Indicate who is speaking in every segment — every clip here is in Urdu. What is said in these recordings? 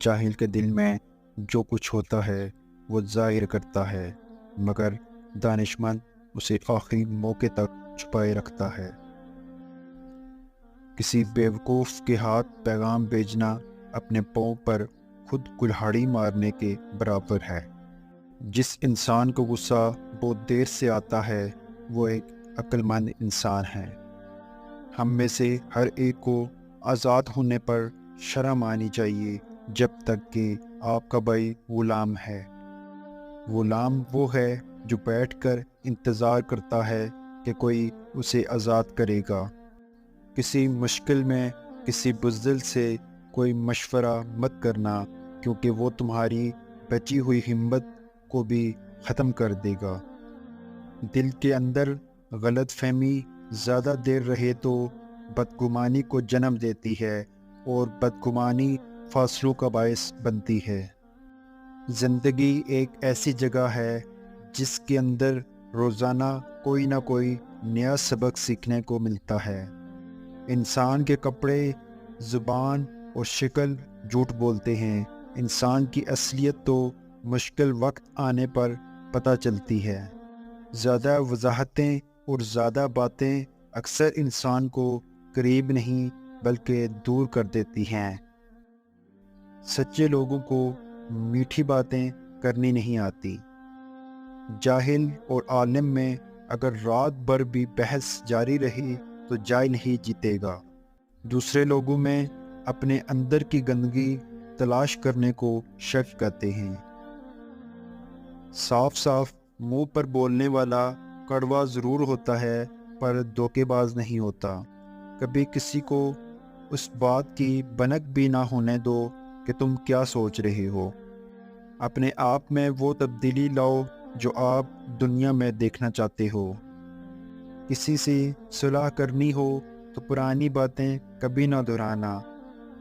Speaker 1: جاہل کے دل میں جو کچھ ہوتا ہے وہ ظاہر کرتا ہے، مگر دانشمند اسے آخری موقع تک چھپائے رکھتا ہے۔ کسی بیوقوف کے ہاتھ پیغام بھیجنا اپنے پاؤں پر خود کلہاڑی مارنے کے برابر ہے۔ جس انسان کو غصہ بہت دیر سے آتا ہے وہ ایک عقل مند انسان ہے۔ ہم میں سے ہر ایک کو آزاد ہونے پر شرم آنی چاہیے جب تک کہ آپ کا بھائی غلام ہے۔ غلام وہ ہے جو بیٹھ کر انتظار کرتا ہے کہ کوئی اسے آزاد کرے گا۔ کسی مشکل میں کسی بزدل سے کوئی مشورہ مت کرنا، کیونکہ وہ تمہاری بچی ہوئی ہمت کو بھی ختم کر دے گا۔ دل کے اندر غلط فہمی زیادہ دیر رہے تو بدگمانی کو جنم دیتی ہے، اور بدگمانی فاصلوں کا باعث بنتی ہے۔ زندگی ایک ایسی جگہ ہے جس کے اندر روزانہ کوئی نہ کوئی نیا سبق سیکھنے کو ملتا ہے۔ انسان کے کپڑے، زبان اور شکل جھوٹ بولتے ہیں، انسان کی اصلیت تو مشکل وقت آنے پر پتہ چلتی ہے۔ زیادہ وضاحتیں اور زیادہ باتیں اکثر انسان کو قریب نہیں بلکہ دور کر دیتی ہیں۔ سچے لوگوں کو میٹھی باتیں کرنی نہیں آتی۔ جاہل اور عالم میں اگر رات بھر بھی بحث جاری رہی تو جاہل ہی جیتے گا۔ دوسرے لوگوں میں اپنے اندر کی گندگی تلاش کرنے کو شک کہتے ہیں۔ صاف صاف منہ پر بولنے والا کڑوا ضرور ہوتا ہے پر دھوکے باز نہیں ہوتا۔ کبھی کسی کو اس بات کی بھنک بھی نہ ہونے دو کہ تم کیا سوچ رہے ہو۔ اپنے آپ میں وہ تبدیلی لاؤ جو آپ دنیا میں دیکھنا چاہتے ہو۔ کسی سے صلح کرنی ہو تو پرانی باتیں کبھی نہ دہرانا،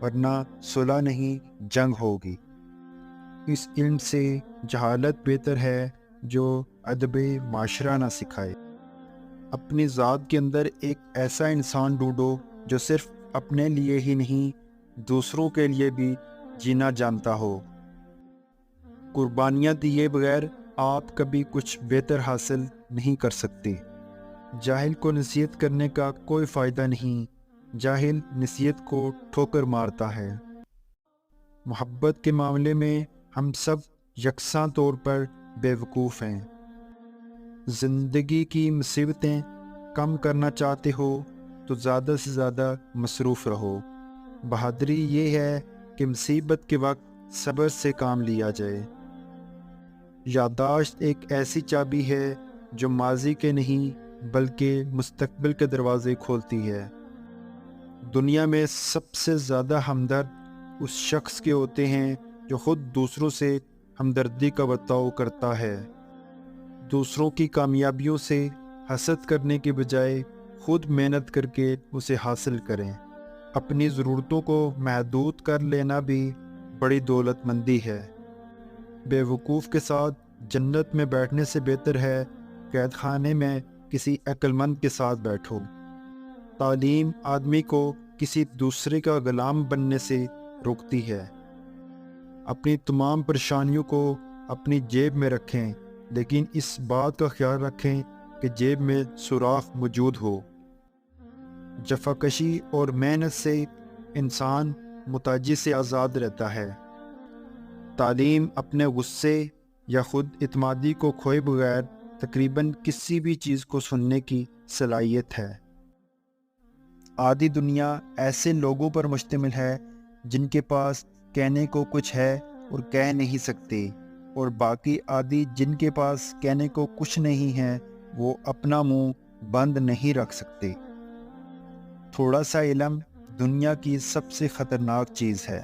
Speaker 1: ورنہ صلح نہیں جنگ ہوگی۔ اس علم سے جہالت بہتر ہے جو ادب معاشرہ نہ سکھائے۔ اپنی ذات کے اندر ایک ایسا انسان ڈھونڈو جو صرف اپنے لیے ہی نہیں دوسروں کے لیے بھی جینا جانتا ہو۔ قربانیاں دیے بغیر آپ کبھی کچھ بہتر حاصل نہیں کر سکتے۔ جاہل کو نصیحت کرنے کا کوئی فائدہ نہیں، جاہل نصیحت کو ٹھوکر مارتا ہے۔ محبت کے معاملے میں ہم سب یکساں طور پر بے وقوف ہیں۔ زندگی کی مصیبتیں کم کرنا چاہتے ہو تو زیادہ سے زیادہ مصروف رہو۔ بہادری یہ ہے کہ مصیبت کے وقت صبر سے کام لیا جائے۔ یادداشت ایک ایسی چابی ہے جو ماضی کے نہیں بلکہ مستقبل کے دروازے کھولتی ہے۔ دنیا میں سب سے زیادہ ہمدرد اس شخص کے ہوتے ہیں جو خود دوسروں سے ہمدردی کا برتاؤ کرتا ہے۔ دوسروں کی کامیابیوں سے حسد کرنے کے بجائے خود محنت کر کے اسے حاصل کریں۔ اپنی ضرورتوں کو محدود کر لینا بھی بڑی دولت مندی ہے۔ بے وقوف کے ساتھ جنت میں بیٹھنے سے بہتر ہے قید خانے میں کسی عقل مند کے ساتھ بیٹھو۔ تعلیم آدمی کو کسی دوسرے کا غلام بننے سے روکتی ہے۔ اپنی تمام پریشانیوں کو اپنی جیب میں رکھیں، لیکن اس بات کا خیال رکھیں کہ جیب میں سوراخ موجود ہو۔ جفاکشی اور محنت سے انسان محتاجی سے آزاد رہتا ہے۔ تعلیم اپنے غصے یا خود اعتمادی کو کھوئے بغیر تقریباً کسی بھی چیز کو سننے کی صلاحیت ہے۔ آدھی دنیا ایسے لوگوں پر مشتمل ہے جن کے پاس کہنے کو کچھ ہے اور کہہ نہیں سکتے، اور باقی آدھی جن کے پاس کہنے کو کچھ نہیں ہے وہ اپنا منہ بند نہیں رکھ سکتے۔ تھوڑا سا علم دنیا کی سب سے خطرناک چیز ہے۔